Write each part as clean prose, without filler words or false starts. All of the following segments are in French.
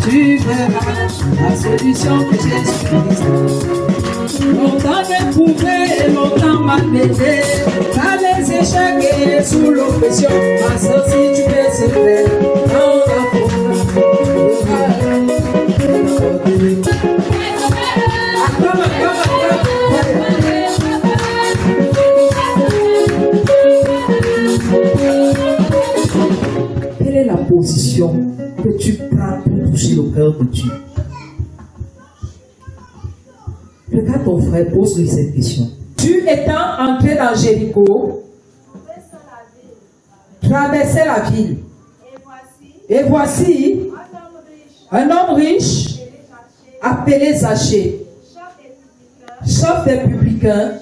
tu verras la solution que Jésus-Christ. Longtemps éprouvé et longtemps malmené, par les échecs et sous l'oppression, parce que si tu veux se faire, on Quelle est la position que tu prends pour toucher le cœur de Dieu? Regarde ton frère, pose-lui cette question. Tu étant entré dans Jéricho, traversais la ville. Et voici un homme riche appelé Zachée, chef des publicains,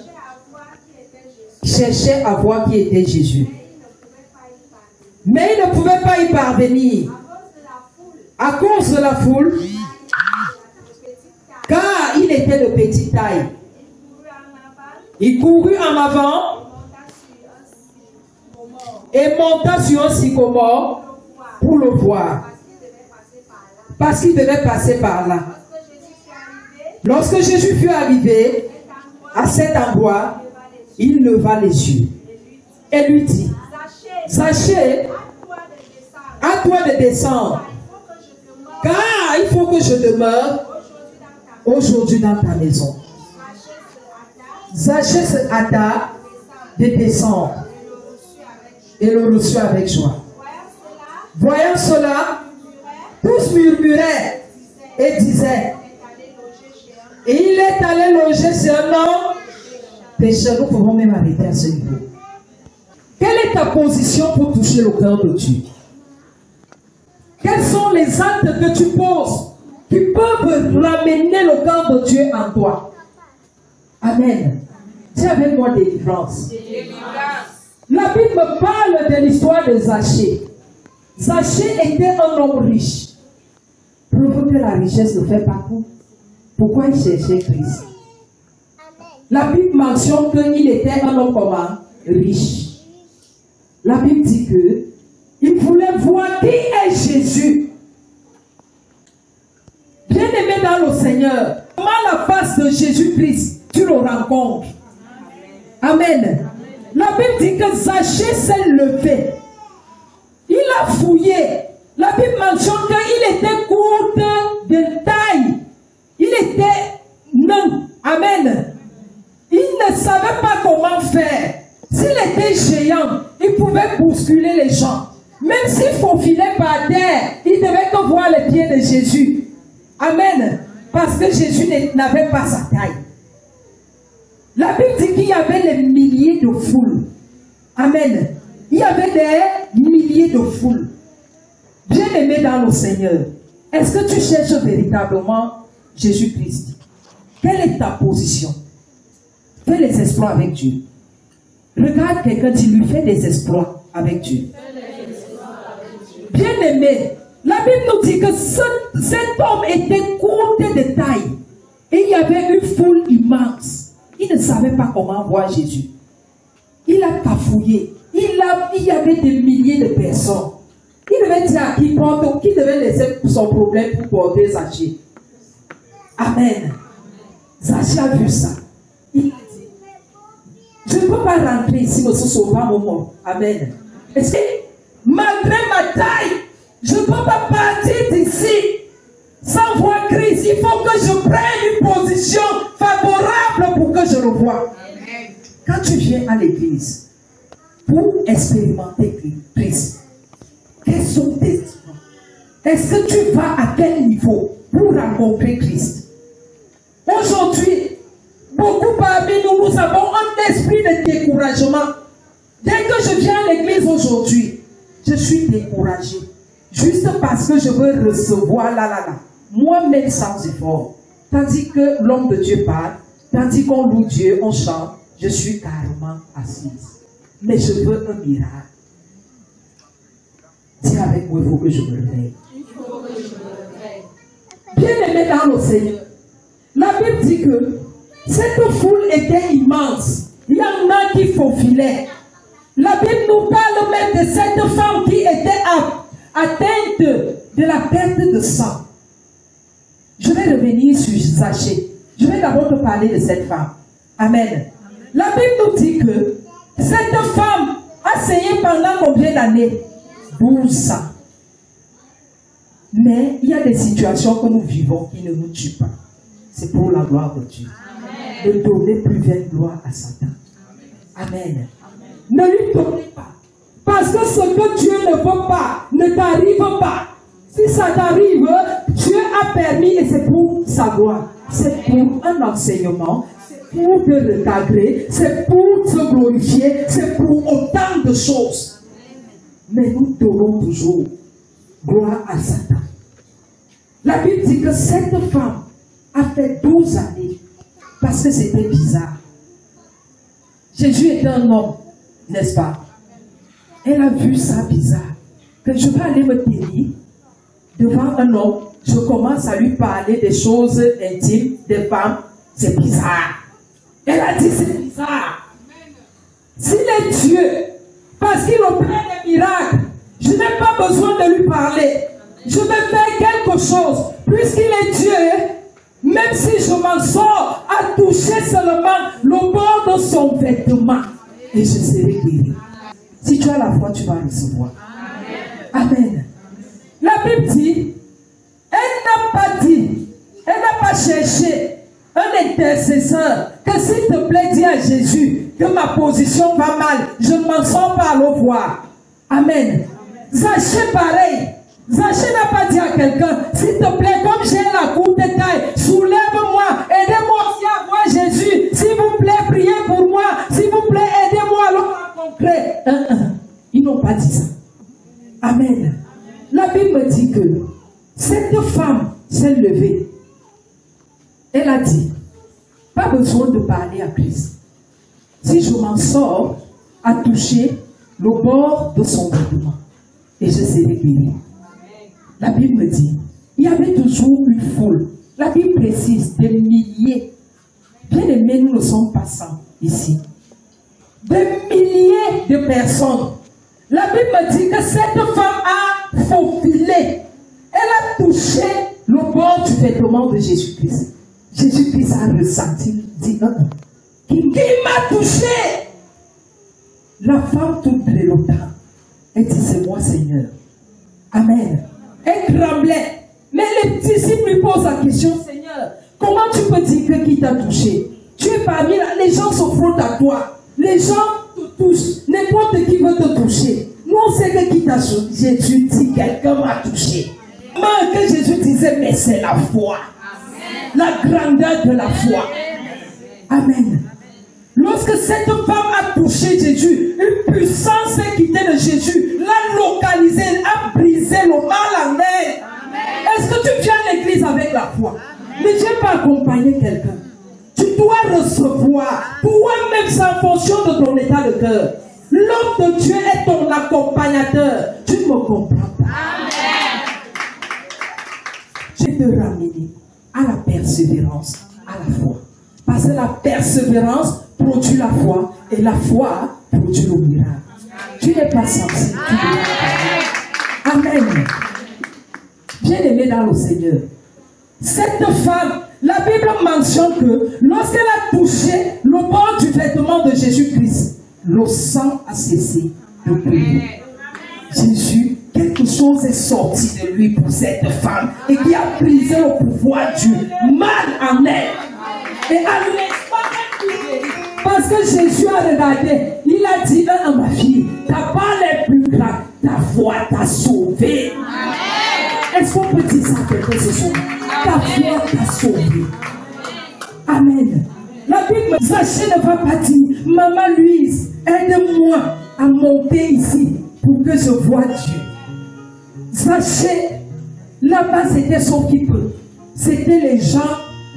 cherchait à voir qui était Jésus. Mais il ne pouvait pas y parvenir à cause de la foule, car il était de petite taille. Il courut en avant et monta sur un sycomore pour le voir, parce qu'il devait passer par là. Lorsque Jésus fut arrivé à cet endroit, il leva les yeux et lui dit: Zachée, à toi de descendre, car il faut que je demeure aujourd'hui dans ta maison. Zachée se hâta de descendre et le reçut avec joie. Voyant cela, tous murmuraient et disaient: et il est allé loger chez un homme pécheur. Nous pouvons même arrêter à ce niveau. Quelle est ta position pour toucher le cœur de Dieu? Quels sont les actes que tu poses qui peuvent ramener le cœur de Dieu en toi? Amen. Dis avec moi délivrance. La Bible me parle de l'histoire de Zachée. Zachée était un homme riche. Prouve que la richesse ne fait pas tout. Pourquoi il cherchait Christ? La Bible mentionne qu'il était un homme comment? Riche. La Bible dit que il voulait voir qui est Jésus. Bien-aimé dans le Seigneur, comment la face de Jésus-Christ, tu le rencontres? Amen. La Bible dit que Zachée s'est levé. Il a fouillé. La Bible mentionne qu'il était court de taille. Il était nain. Amen. Il ne savait pas comment faire. S'il était géant, il pouvait bousculer les gens. Même s'il faufilait par terre, il devait que voir les pieds de Jésus. Amen. Parce que Jésus n'avait pas sa taille. La Bible dit qu'il y avait des milliers de foules. Amen. Il y avait des milliers de foules. Bien-aimé dans le Seigneur, est-ce que tu cherches véritablement Jésus-Christ? Quelle est ta position? Fais les exploits avec Dieu. Regarde quelqu'un, tu lui fais des exploits avec Dieu. Bien-aimé, la Bible nous dit que cet homme était court de taille. Et il y avait une foule immense. Il ne savait pas comment voir Jésus. Il a cafouillé. Il y avait des milliers de personnes. Il devait dire à qui devait laisser son problème pour porter Zachée. Amen. Zachée a vu ça. Il a dit: je ne peux pas rentrer ici, me sauver mon mort. Amen. Est-ce que malgré ma taille, je ne peux pas partir d'ici sans voir Christ? Il faut que je prenne une position favorable pour que je le voie. Quand tu viens à l'église pour expérimenter Christ, quels sont tes efforts? Est-ce que tu vas à quel niveau pour rencontrer Christ? Aujourd'hui, beaucoup parmi nous, nous avons un esprit de découragement. Dès que je viens à l'église aujourd'hui, je suis découragé. Juste parce que je veux recevoir moi-même sans effort. Tandis que l'homme de Dieu parle, tandis qu'on loue Dieu, on chante, je suis carrément assise. Mais je veux un miracle. Dis avec moi, il faut que je me réveille. Bien-aimé dans le Seigneur, la Bible dit que cette foule était immense. Il y en a qui faufilaient. La Bible nous parle même de cette femme qui était atteinte de la perte de sang. Je vais revenir sur Zachée. Je vais d'abord te parler de cette femme. Amen. La Bible nous dit que cette femme a saigné pendant combien d'années? 12 ans. Mais il y a des situations que nous vivons qui ne nous tuent pas. C'est pour la gloire de Dieu. Amen. Ne donnez plus vaine gloire à Satan. Amen. Ne lui donnez pas. Parce que ce que Dieu ne veut pas ne t'arrive pas. Si ça t'arrive, Dieu a permis et c'est pour sa gloire. C'est pour un enseignement, c'est pour te recadrer, c'est pour te glorifier, c'est pour autant de choses. Mais nous donnons toujours gloire à Satan. La Bible dit que cette femme a fait 12 années parce que c'était bizarre. Jésus était un homme, n'est-ce pas? Elle a vu ça bizarre. Que je vais aller me tenir devant un homme, je commence à lui parler des choses intimes des femmes, c'est bizarre. Elle a dit c'est bizarre. S'il est Dieu, parce qu'il opère des miracles, je n'ai pas besoin de lui parler. Je vais faire quelque chose. Puisqu'il est Dieu, même si je m'en sors à toucher seulement le bord de son vêtement, et je serai guéri. Si tu as la foi, tu vas recevoir. Amen. La Bible dit, elle n'a pas dit, elle n'a pas cherché un intercesseur que s'il te plaît, dis à Jésus que ma position va mal, je ne m'en sors pas à le voir. Amen. Zachée pareil. Zachée n'a pas dit à quelqu'un, s'il te plaît, comme j'ai la courte taille, soulève-moi, aidez-moi aussi à voir Jésus. S'il vous plaît, priez pour moi. S'il vous plaît, aidez-moi à le rencontrer. Ils n'ont pas dit ça. Amen. La Bible me dit que cette femme s'est levée. Elle a dit, pas besoin de parler à Christ. Si je m'en sors à toucher le bord de son vêtement, et je serai guéri. La Bible me dit, il y avait toujours une foule. La Bible précise des milliers. Bien aimés, nous ne sommes pas 100 ici. Des milliers de personnes. La Bible me dit que cette femme a faufilé. Elle a touché le bord du vêtement de Jésus-Christ. Jésus-Christ a ressenti, dit, qui m'a touché? La femme toute tréloquente. Elle dit, c'est moi, Seigneur. Amen. Elle tremblait. Mais les disciples lui posent la question, Seigneur, comment tu peux dire que qui t'a touché? Tu es parmi là, les gens se frottent à toi. Les gens te touchent. N'importe qui veut te toucher. Nous, on sait que qui t'a touché. Jésus dit, quelqu'un m'a touché. Mais que Jésus disait, mais c'est la foi. Amen. La grandeur de la foi. Amen. Lorsque cette femme a touché Jésus, une puissance est quittée de Jésus, l'a localisé, a brisé le mal en elle. Est-ce que tu viens à l'église avec la foi? Mais tu n'as pas accompagné quelqu'un. Tu dois recevoir toi-même, c'est en fonction de ton état de cœur. L'homme de Dieu est ton accompagnateur. Tu ne me comprends pas. Je vais te ramener à la persévérance, à la foi. Parce que la persévérance produit la foi et la foi produit le miracle. Tu n'es pas sensible. Amen. Bien-aimé dans le Seigneur. Cette femme, la Bible mentionne que lorsqu'elle a touché le bord du vêtement de Jésus-Christ, le sang a cessé de couler. Jésus, quelque chose est sorti de lui pour cette femme et qui a brisé le pouvoir du mal en elle. Et à l'instant, elle fut guérie. Parce que Jésus a regardé, il a dit à ma fille, ta part est plus grande, ta foi t'a sauvée. Est-ce qu'on peut dire ça à quelqu'un ce soir? Ta foi t'a sauvée. Amen. La Bible, Zachée ne va pas dire, Maman Louise, aide-moi à monter ici pour que je voie Dieu. Zachée, là-bas c'était son qui peut. C'était les gens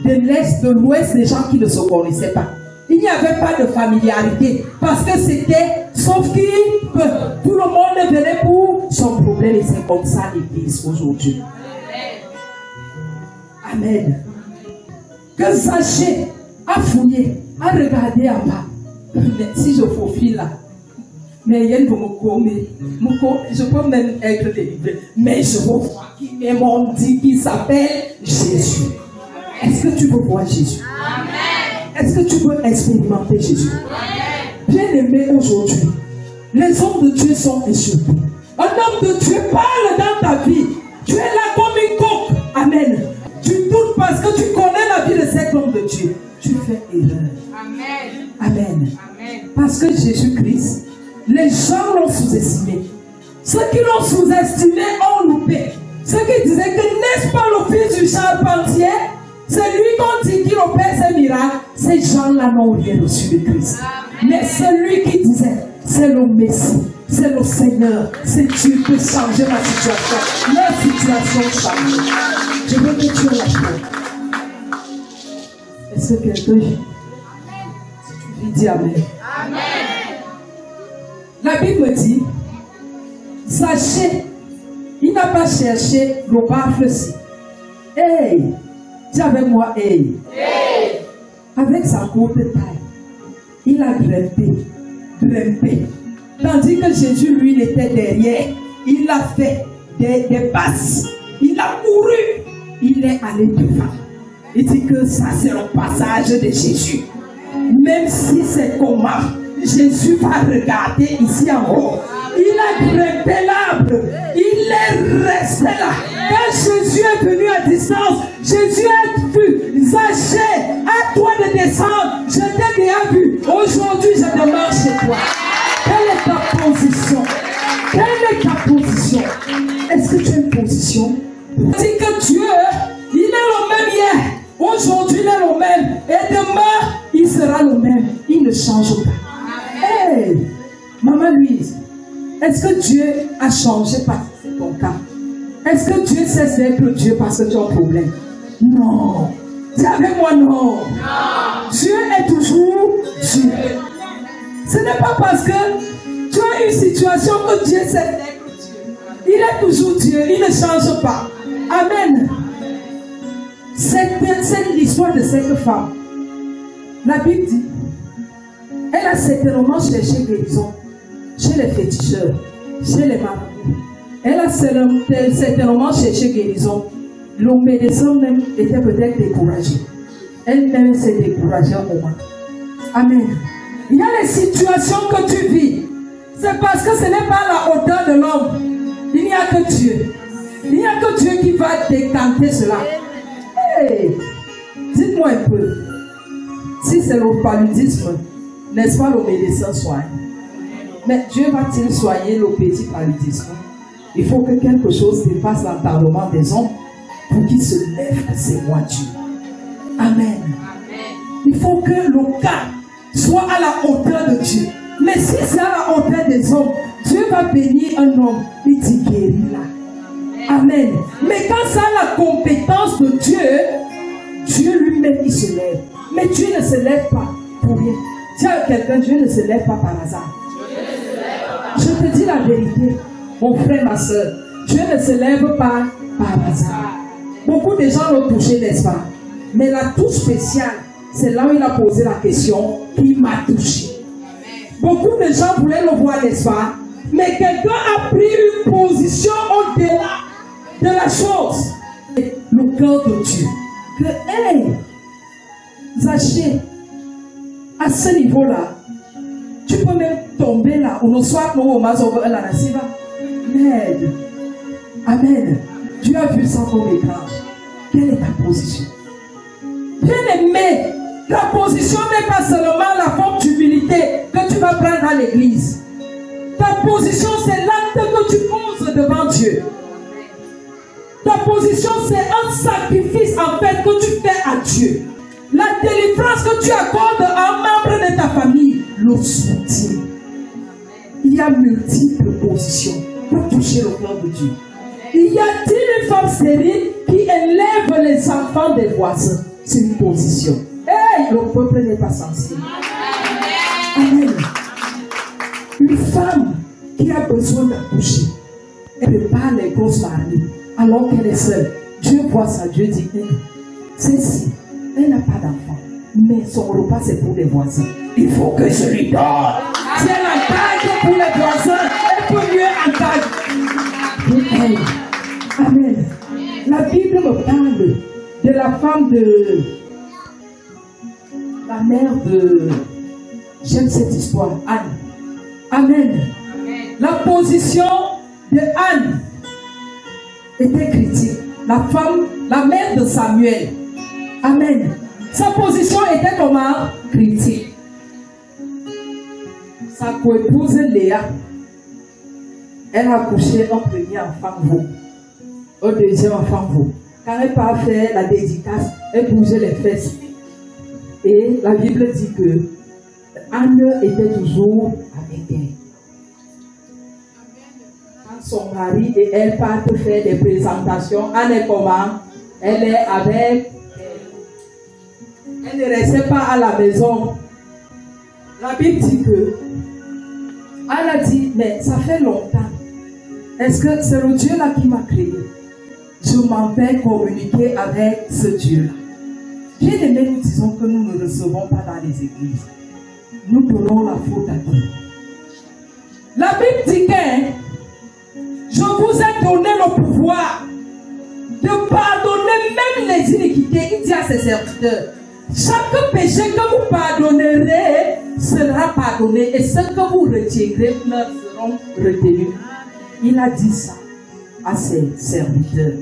de l'Est, de l'Ouest, les gens qui ne se connaissaient pas. Il n'y avait pas de familiarité parce que c'était sauf qui peut. Tout le monde venait pour son problème et c'est comme ça l'église aujourd'hui. Amen. Que Zachée a fouillé, a regardé en bas. Si je faufile là, Mais il je peux même être délivré. Mais je veux voir qui est mon dit qui s'appelle Jésus. Est-ce que tu veux voir Jésus? Amen. Est-ce que tu veux expérimenter Jésus? Bien-aimé, aujourd'hui, les hommes de Dieu sont insultés. Un homme de Dieu parle dans ta vie. Tu es là comme une coque. Amen. Tu doutes parce que tu connais la vie de cet homme de Dieu. Tu fais erreur. Amen. Amen. Amen. Parce que Jésus-Christ, les gens l'ont sous-estimé. Ceux qui l'ont sous-estimé ont loupé. Ceux qui disaient que n'est-ce pas le fils du charpentier? C'est lui qu'on dit qu'il opère ces miracles. Ces gens-là n'ont rien reçu de Christ. Amen. Mais celui qui disait, c'est le Messie, c'est le Seigneur, c'est Dieu qui peut changer ma situation. Leur situation change. Je veux que tu aies la foi. Est-ce que quelqu'un dit? Si tu dis Amen. Amen. La Bible dit, sachez, il n'a pas cherché le baffle-ci. Hey, dis avec moi, hey. Hey. Avec sa courte taille, il a grimpé. Tandis que Jésus, lui, il était derrière. Il a fait des passes. Il a couru. Il est allé devant. Il dit que ça, c'est le passage de Jésus. Même si c'est comment, Jésus va regarder ici en haut. Il a grimpé l'arbre. Il est resté là. Quand Jésus est venu à distance, Jésus a vu. Zachée, à toi de descendre. Je t'ai déjà vu. Aujourd'hui, je demeure chez toi. Quelle est ta position? Quelle est ta position? Est-ce que tu as une position? Dis que Dieu, il est le même hier. Aujourd'hui, il est le même. Et demain, il sera le même. Il ne change pas. Hey, Maman Louise, est-ce que Dieu a changé parce que c'est ton cas? Est-ce que Dieu cesse d'être Dieu parce que tu as un problème? Non. Dis avec moi non. Non. Dieu est toujours Dieu. Ce n'est pas parce que tu as une situation que Dieu cesse d'être Dieu. Il est toujours Dieu. Il ne change pas. Amen. C'est l'histoire de cette femme. La Bible dit, elle a certainement cherché guérison chez les féticheurs, chez les marabouts. Elle a certainement cherché guérison. Le médecin même était peut-être découragé. Elle-même s'est découragée au moment. Amen. Il y a les situations que tu vis. C'est parce que ce n'est pas la hauteur de l'homme. Il n'y a que Dieu. Il n'y a que Dieu qui va décanter cela. Hey, dites-moi un peu. Si c'est le paludisme, n'est-ce pas le médecin soigne? Mais Dieu va-t-il soigner le petit paludisme? Il faut que quelque chose dépasse l'entendement des hommes pour qu'ils se lèvent que c'est moi Dieu. Amen. Il faut que le cas soit à la hauteur de Dieu. Mais si c'est à la hauteur des hommes, Dieu va bénir un homme. Il dit guéris là. Amen. Mais quand ça a la compétence de Dieu, Dieu lui-même il se lève. Mais Dieu ne se lève pas pour rien. Dis à quelqu'un, Dieu ne se lève pas par hasard. Je te dis la vérité, mon frère, ma soeur. Dieu ne se lève pas par hasard. Beaucoup de gens l'ont touché, n'est-ce pas? Mais la touche spéciale, c'est là où il a posé la question, qui m'a touché. Beaucoup de gens voulaient le voir, n'est-ce pas? Mais quelqu'un a pris une position au-delà de la chose. Le cœur de Dieu. Que, hey, Zachée, à ce niveau-là, tu peux même tomber là, ou nous soit nous au mazover la nasiva. Merde. Amen. Dieu a vu ça comme écran. Quelle est ta position? Bien aimé, la position n'est pas seulement la forme d'humilité que tu vas prendre à l'église. Ta position, c'est l'acte que tu poses devant Dieu. Ta position, c'est un sacrifice en fait que tu fais à Dieu. La délivrance que tu accordes à un membre de ta famille, le soutien. Il y a multiples positions pour toucher le cœur de Dieu. Il y a-t-il une femme stérile qui élève les enfants des voisins? C'est une position. Hey, le peuple n'est pas sensible. Amen. Une femme qui a besoin d'accoucher, elle prépare les grosses mariées alors qu'elle est seule. Dieu voit ça, Dieu dit, celle-ci, elle n'a pas d'enfant, mais son repas c'est pour les voisins. il faut que je lui donne. Si elle engage pour les voisins, elle peut mieux engager pour elle. Amen. La Bible me parle de la femme de la mère de... J'aime cette histoire, Anne. Amen. La position de Anne était critique. La femme, la mère de Samuel. Amen. Sa position était comment? Critique. Sa co-épouse Léa, elle a accouché un premier enfant veau, un deuxième enfant veau. Quand elle part faire la dédicace, elle bougeait les fesses. Et la Bible dit que Anne était toujours avec elle. Quand son mari et elle partent faire des présentations, Anne est comment? Elle est avec elle. Elle ne restait pas à la maison. La Bible dit que Anne a dit, mais ça fait longtemps. Est-ce que c'est le Dieu là qui m'a créé? Je m'en vais communiquer avec ce Dieu-là. Bien aimé, nous disons que nous ne recevons pas dans les églises. Nous donnons la faute à Dieu. La Bible dit que je vous ai donné le pouvoir de pardonner même les iniquités. Il dit à ses serviteurs, chaque péché que vous pardonnerez sera pardonné et ce que vous retirerez seront retenus. Il a dit ça à ses serviteurs.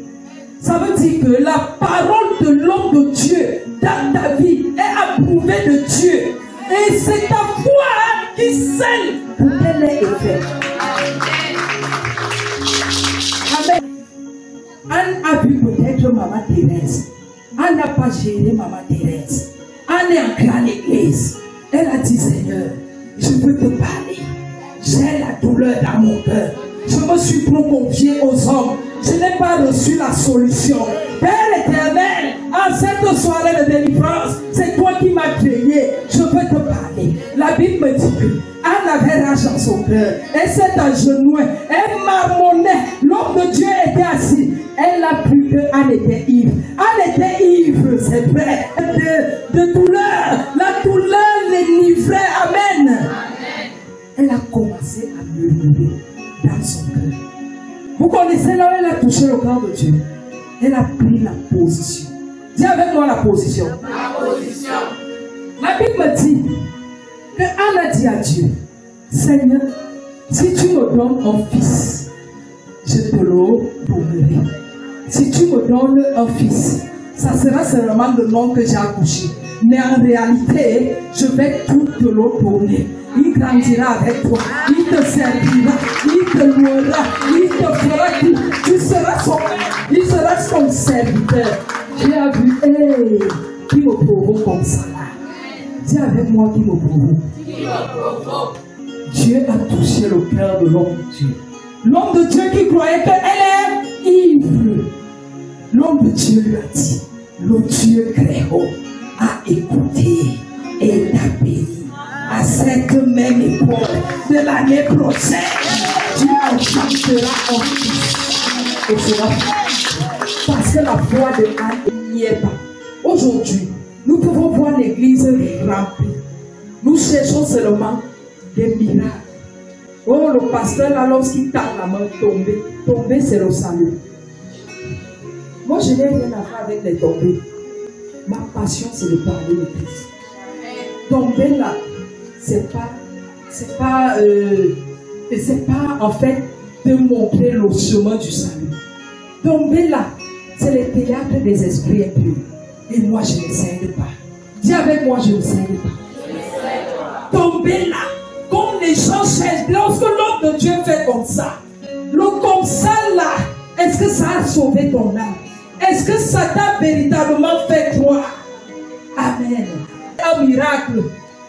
Ça veut dire que la parole de l'homme de Dieu dans ta vie est approuvée de Dieu. Et c'est ta foi qui scelle pour qu'elle ait effet. Amen. Anne a vu peut-être Maman Thérèse. Anne n'a pas géré Maman Thérèse. Anne est en grande église. Elle a dit, Seigneur, je veux te parler. J'ai la douleur dans mon cœur. Je me suis trop confié aux hommes. Je n'ai pas reçu la solution. Père éternel, en cette soirée de délivrance, c'est toi qui m'as créé. Je veux te parler. La Bible me dit que Anne avait rage dans son cœur. Elle s'est agenouillée. Elle marmonnait. L'homme de Dieu était assis. Elle a cru que Anne était ivre. Anne était ivre, c'est vrai. De douleur. La douleur l'enivrait. Amen. Elle a commencé à murmurer dans son cœur. Vous connaissez là où elle a touché le corps de Dieu. Elle a pris la position. Dis avec moi la position. La position. La Bible me dit que Anne a dit à Dieu, Seigneur, si tu me donnes un fils, je te le donnerai. Si tu me donnes un fils, ça sera seulement le nom que j'ai accouché. Mais en réalité, je vais tout te le donner. Il grandira avec toi, il te servira, il te louera, il te fera tout. Tu seras son père, il sera son serviteur. J'ai vu, qui me provoque comme ça là. Dis avec moi qui me provoque. Dieu a touché le cœur de l'homme de Dieu. L'homme de Dieu qui croyait qu'elle est ivre. L'homme de Dieu lui a dit, le Dieu très haut a écouté et t'a béni. À cette même époque de l'année prochaine, tu enfanteras un fils. Et cela parce que la foi de Anne n'y est pas. Aujourd'hui, nous pouvons voir l'église remplie. Nous cherchons seulement des miracles. Oh, le pasteur là, lorsqu'il tape la main, tomber c'est le salut. Moi, je n'ai rien à faire avec les tombées. Ma passion, c'est de parler de Christ. Tomber là, c'est pas en fait de montrer le chemin du salut. Tomber là, c'est le théâtre des esprits impurs. Et moi, je ne cède pas. Dis avec moi, je ne cède pas. Tomber là, comme les gens cherchent. Lorsque l'homme de Dieu fait comme ça, le comme ça là, est-ce que ça a sauvé ton âme? Est-ce que ça t'a véritablement fait croire? Amen. Un miracle.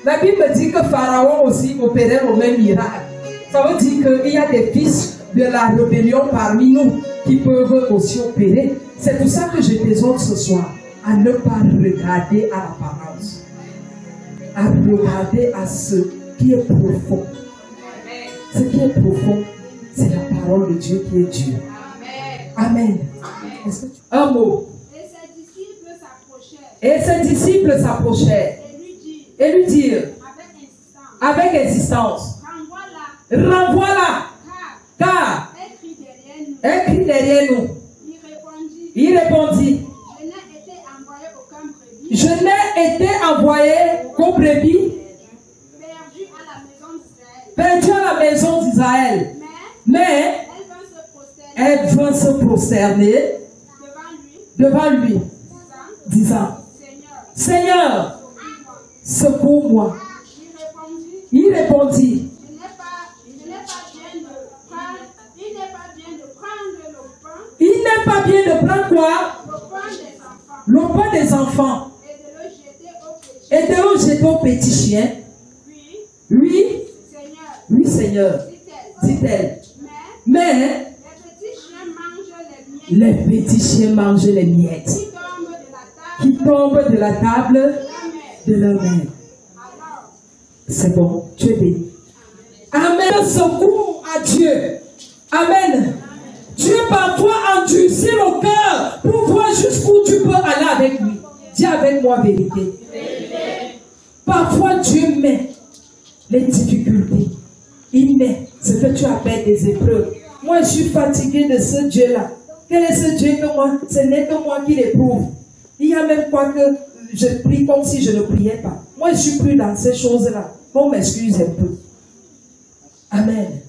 La Bible dit que Pharaon aussi opérait le même miracle. Ça veut dire qu'il y a des fils de la rébellion parmi nous qui peuvent aussi opérer. C'est pour ça que je t'exhorte ce soir à ne pas regarder à l'apparence, à regarder à ce qui est profond. Ce qui est profond, c'est la parole de Dieu qui est Dieu. Amen. Un mot. Et ses disciples s'approchèrent. Et lui dirent, avec existence. Renvoie-la. Car écrit derrière nous. Il répondit. Je n'ai été envoyé qu'aux brebis perdues à la maison d'Israël. Mais elle vint se prosterner devant lui, disant, Seigneur, secours-moi. Il répondit, il n'est pas bien de prendre quoi? Le pain des enfants et de le jeter aux petits chiens. Oui, Seigneur, dit-elle. Mais les petits chiens mangent les miettes qui tombent de la table de leur mère. C'est bon, tu es béni. Amen. Secours à Dieu. Amen. Dieu parfois endurcit le cœur pour voir jusqu'où tu peux aller avec lui. Dis avec moi vérité. Parfois Dieu met les difficultés. Il met ce que tu appelles des épreuves. Moi je suis fatigué de ce Dieu-là. Quel est ce Dieu que moi? Ce n'est que moi qui l'éprouve. Il y a même quoi que je prie comme si je ne priais pas. Moi je suis plus dans ces choses-là. On m'excuse un peu. Amen.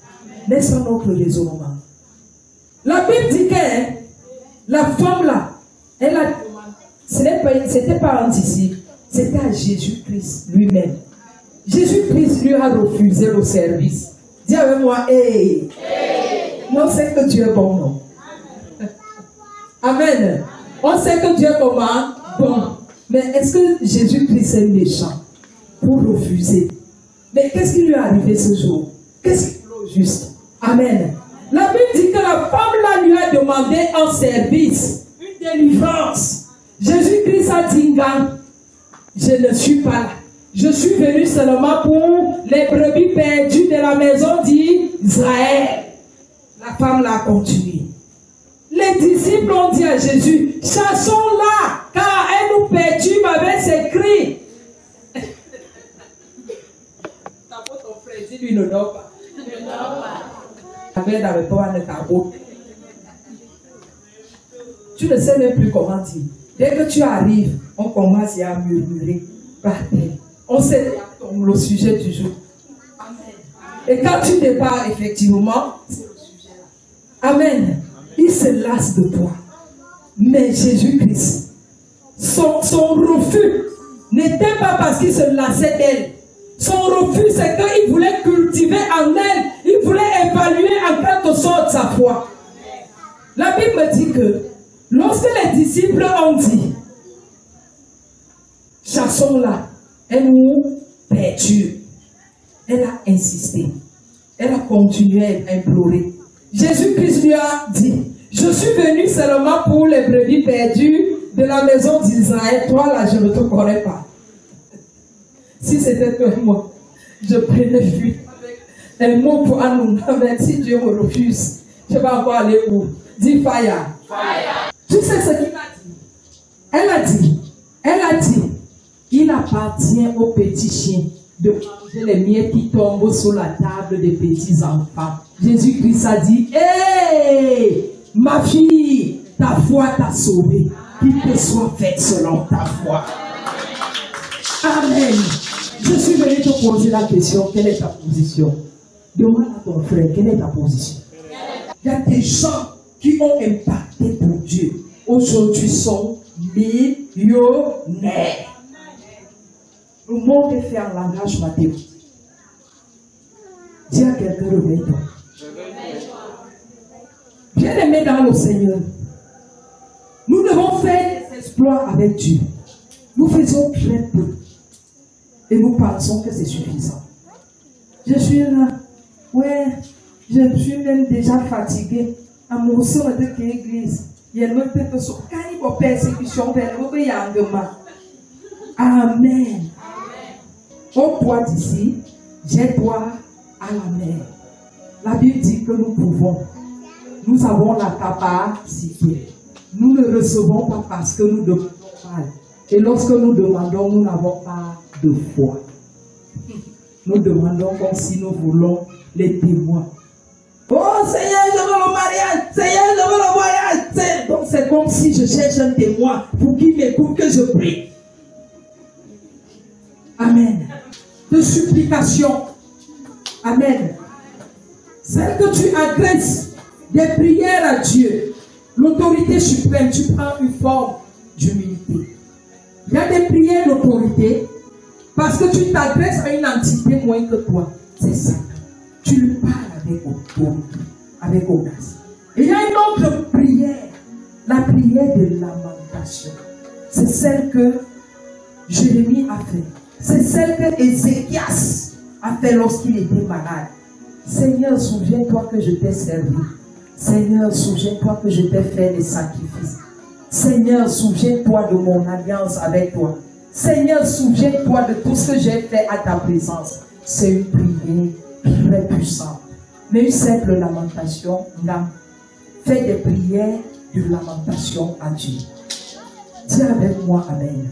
N'est-ce pas notre raisonnement? La Bible dit que la femme là, elle a, c'était pas un disciple, c'était à Jésus-Christ lui-même. Jésus-Christ lui a refusé le service. Dis avec moi, hey. On sait que Dieu est bon, non? Amen. On sait que Dieu est comment? Bon. Mais est-ce que Jésus-Christ est méchant pour refuser? Mais qu'est-ce qui lui est arrivé ce jour? Qu'est-ce qui est juste? Amen. La Bible dit que la femme là lui a demandé un service, une délivrance. Jésus-Christ a dit, je ne suis pas là. Je suis venu seulement pour les brebis perdues de la maison d'Israël. La femme l'a continué. Les disciples ont dit à Jésus, chassons-la, car elle nous perturbe avec ses cris. T'apportes ton frère, dis-lui, ne dort pas. Ne dort pas. Tu ne sais même plus comment dire. Dès que tu arrives, on commence à murmurer par terre. On sait le sujet du jour. Amen. Et quand tu dépars, effectivement, c'est le sujet là. Amen. Il se lasse de toi. Mais Jésus-Christ, son refus n'était pas parce qu'il se lassait d'elle. Son refus, c'est qu'il voulait cultiver en elle, il voulait évaluer en quelque sorte sa foi. La Bible me dit que lorsque les disciples ont dit, chassons-la, elle nous perturbe. Elle a insisté. Elle a continué à implorer. Jésus-Christ lui a dit, je suis venu seulement pour les brebis perdues de la maison d'Israël. Toi là, je ne te connais pas. Si c'était que moi, je prenais fuite avec un mot pour annoncer. Mais si Dieu me refuse, je vais encore aller où? Dis fire. Fire. Tu sais ce qu'il a dit? Elle a dit, il appartient aux petits chiens de manger les miettes qui tombent sur la table des petits enfants. Jésus-Christ a dit, hé, ma fille, ta foi t'a sauvée. Qu'il te soit fait selon ta foi. Amen. Je suis venu te poser la question, quelle est ta position? Demande à ton frère, quelle est ta position? Il y a des gens qui ont impacté pour Dieu. Aujourd'hui sont millionnaires. Le monde est fait en langage mathématique. Dis à quelqu'un, réveille-toi. Bien-aimé dans le Seigneur, nous devons faire des exploits avec Dieu. Nous faisons très peu. Et nous pensons que c'est suffisant. Je suis là. Ouais, je suis même déjà fatigué. À mon son de l'église. Il y a le peuple sur quand persécution vers le yangema. Amen. Au bois d'ici, j'ai droit à la mer. La Bible dit que nous pouvons. Nous avons la capacité. Nous ne recevons pas parce que nous demandons pas. Et lorsque nous demandons, nous n'avons pas de foi. nous demandons comme si nous voulons les témoins. Oh Seigneur, je veux le mariage. Seigneur, je veux le mariage. Donc c'est comme si je cherche un témoin pour qu'il m'écoute que je prie. Amen. De supplication. Amen. Celle que tu adresses des prières à Dieu, l'autorité suprême, tu prends une forme d'humilité. Il y a des prières d'autorité parce que tu t'adresses à une entité moins que toi. C'est ça. Tu lui parles avec autorité, avec audace. Et il y a une autre prière, la prière de lamentation. C'est celle que Jérémie a fait. C'est celle que Ézéchias a fait lorsqu'il était malade. Seigneur, souviens-toi que je t'ai servi. Seigneur, souviens-toi que je t'ai fait des sacrifices. Seigneur, souviens-toi de mon alliance avec toi. Seigneur, souviens-toi de tout ce que j'ai fait à ta présence. C'est une prière très puissante. Mais une simple lamentation, non. Fais des prières de lamentation à Dieu. Dis avec moi, Amen.